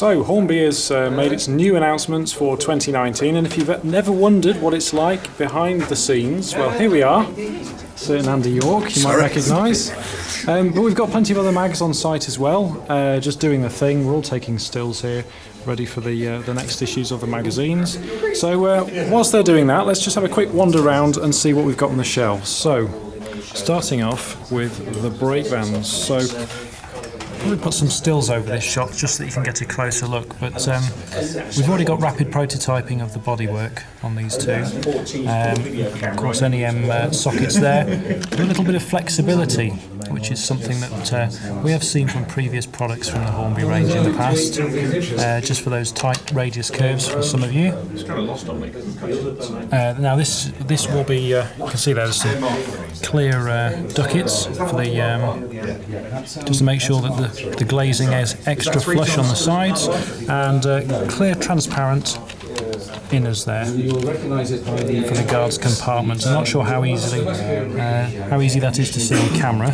So Hornby has made its new announcements for 2019, and if you've never wondered what it's like behind the scenes, well, here we are. Certain Andy York, you might recognise. But we've got plenty of other mags on site as well, just doing the thing. We're all taking stills here, ready for the next issues of the magazines. So whilst they're doing that, let's just have a quick wander around and see what we've got on the shelves. So, starting off with the brake vans. So, we've put some stills over this shot just so that you can get a closer look, but we've already got rapid prototyping of the bodywork on these two. Of course, NEM sockets there, but a little bit of flexibility, which is something that we have seen from previous products from the Hornby range in the past, just for those tight radius curves for some of you. Now this will be, you can see there's some clear duckets for the just to make sure that the glazing is extra flush on the sides, and clear transparent inners there for the guards compartment. I'm not sure how easy that is to see on camera,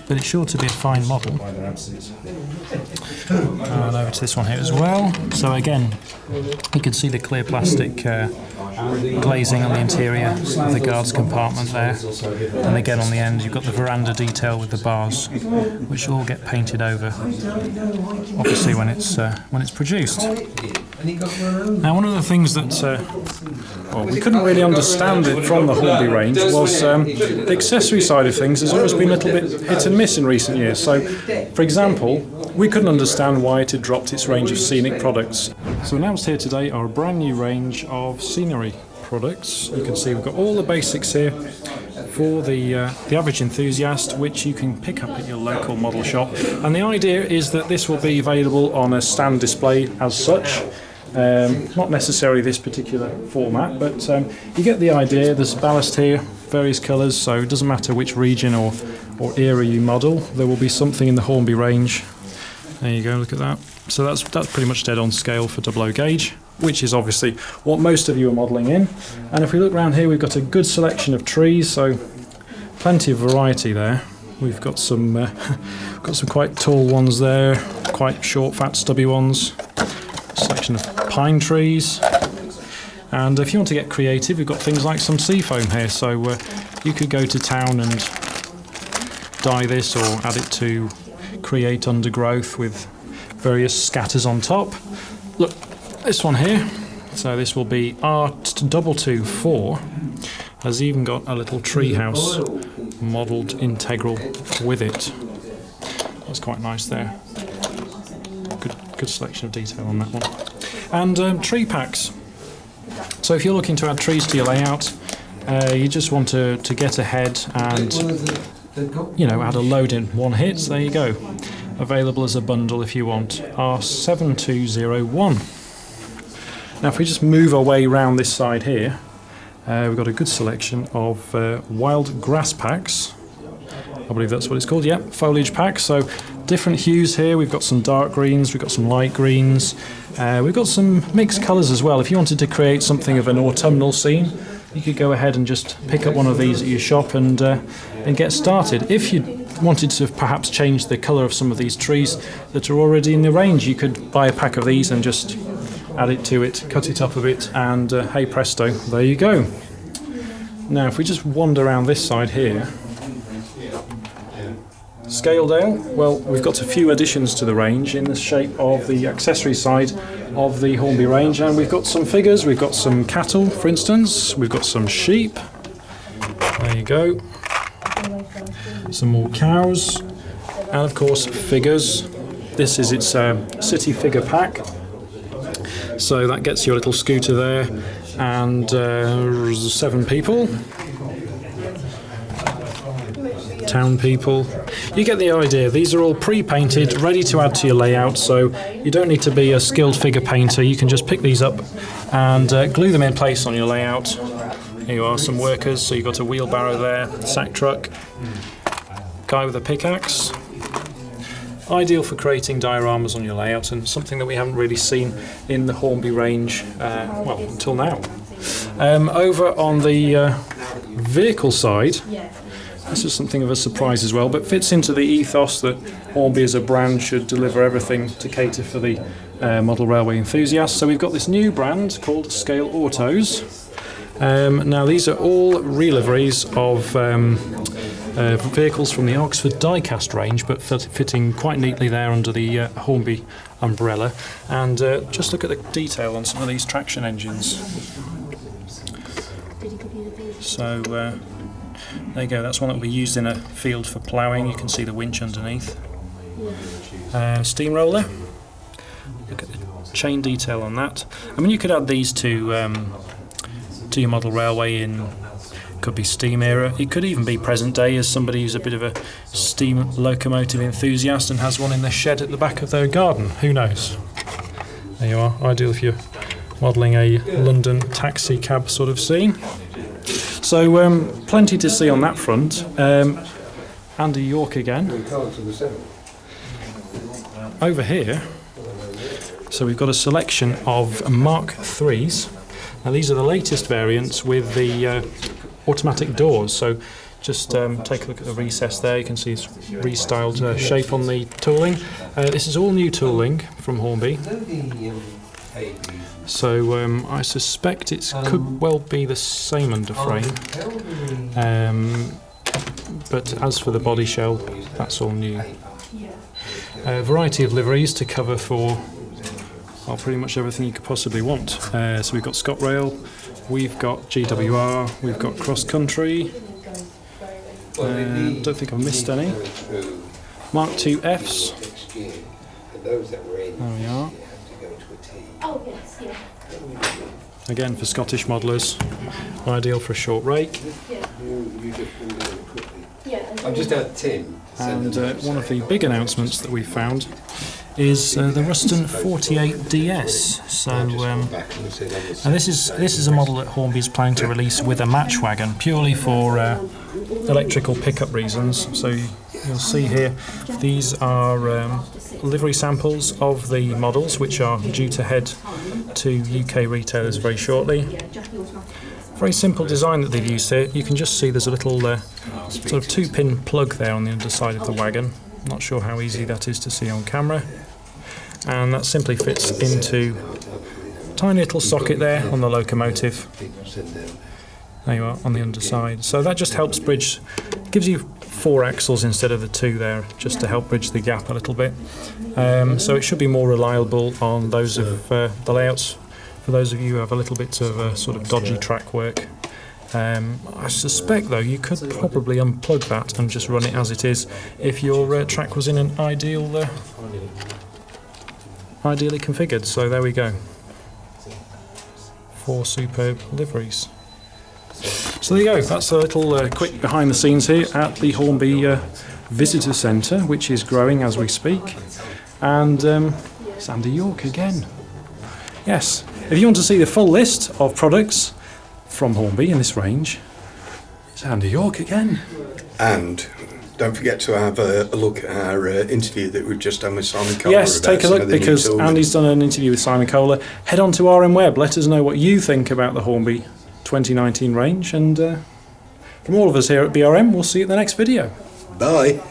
but it's sure to be a fine model. And over to this one here as well. So again, you can see the clear plastic glazing on the interior of the guards compartment there, and again on the end you've got the veranda detail with the bars, which all get painted over, obviously when it's produced. Now, one of the things that we couldn't really understand it from the Hornby range was the accessory side of things has always been a little bit hit and miss in recent years. So, for example, we couldn't understand why it had dropped its range of scenic products. So announced here today are a brand new range of scenery products. You can see we've got all the basics here for the average enthusiast, which you can pick up at your local model shop. And the idea is that this will be available on a stand display as such. Not necessarily this particular format, but you get the idea. There's ballast here, various colours, so it doesn't matter which region or era you model, there will be something in the Hornby range. There you go, look at that. So that's pretty much dead on scale for 00 gauge, which is obviously what most of you are modelling in. And if we look around here, we've got a good selection of trees, so plenty of variety there. We've got some quite tall ones there, quite short, fat, stubby ones. Selection of pine trees, and if you want to get creative, we've got things like some seafoam here, so you could go to town and dye this or add it to create undergrowth with various scatters on top. Look, this one here, so this will be R224, has even got a little tree house modelled integral with it. That's quite nice there. Good selection of detail on that one. And tree packs. So if you're looking to add trees to your layout, you just want to get ahead and add a load in one hit. So there you go. Available as a bundle if you want. R7201. Now if we just move our way around this side here, we've got a good selection of wild grass packs. I believe that's what it's called, yep, foliage packs. So different hues here, we've got some dark greens, we've got some light greens, we've got some mixed colours as well. If you wanted to create something of an autumnal scene, you could go ahead and just pick up one of these at your shop and get started. If you wanted to perhaps change the colour of some of these trees that are already in the range, you could buy a pack of these and just add it to it, cut it up a bit, and hey presto, there you go. Now if we just wander around this side here, Scaledale, well, we've got a few additions to the range in the shape of the accessory side of the Hornby range, and we've got some figures, we've got some cattle, for instance, we've got some sheep, there you go, some more cows, and of course figures. This is its city figure pack, so that gets your little scooter there, and 7 people. Town people. You get the idea. These are all pre-painted, ready to add to your layout, so you don't need to be a skilled figure painter. You can just pick these up and glue them in place on your layout. Here you are, some workers, so you've got a wheelbarrow there, sack truck, guy with a pickaxe. Ideal for creating dioramas on your layout, and something that we haven't really seen in the Hornby range, until now. Over on the vehicle side, This is something of a surprise as well, but fits into the ethos that Hornby as a brand should deliver everything to cater for the model railway enthusiasts. So we've got this new brand called Scale Autos. Now these are all reliveries of vehicles from the Oxford diecast range, but fitting quite neatly there under the Hornby umbrella. And just look at the detail on some of these traction engines. So there you go, that's one that will be used in a field for ploughing. You can see the winch underneath. Steamroller. Look at the chain detail on that. I mean, you could add these to your model railway in, could be steam era. It could even be present day, as somebody who's a bit of a steam locomotive enthusiast and has one in their shed at the back of their garden. Who knows? There you are, ideal if you're modelling a London taxi cab sort of scene. So plenty to see on that front. Andy York again. Over here, so we've got a selection of Mark IIIs. Now these are the latest variants with the automatic doors. So just take a look at the recess there. You can see it's restyled shape on the tooling. This is all new tooling from Hornby. So I suspect it could well be the same underframe, but as for the body shell, that's all new. A variety of liveries to cover for pretty much everything you could possibly want. So we've got ScotRail, we've got GWR, we've got Cross Country. Don't think I've missed any. Mark II Fs. There we are. Again, for Scottish modellers, ideal for a short rake. I've just had Tim. And one of the big announcements that we found is the Ruston 48DS. So, and this is a model that Hornby is planning to release with a match wagon, purely for electrical pickup reasons. So you'll see here, these are livery samples of the models, which are due to head to UK retailers very shortly. Very simple design that they've used here. You can just see there's a little sort of 2-pin plug there on the underside of the wagon. Not sure how easy that is to see on camera. And that simply fits into a tiny little socket there on the locomotive. There you are, on the underside. So that just helps bridge, gives you 4 axles instead of the 2 there, just to help bridge the gap a little bit. So it should be more reliable on those of the layouts. For those of you who have a little bit of sort of dodgy track work. I suspect though you could probably unplug that and just run it as it is if your track was in an ideally configured. So there we go. 4 superb liveries. So there you go, that's a little quick behind the scenes here at the Hornby Visitor Centre, which is growing as we speak. And it's Andy York again. Yes, if you want to see the full list of products from Hornby in this range, it's Andy York again. And don't forget to have a look at our interview that we've just done with Simon Kohler. Yes, take a look, because Andy's done an interview with Simon Kohler. Head on to RM Web, let us know what you think about the Hornby 2019 range, and from all of us here at BRM, we'll see you at the next video. Bye.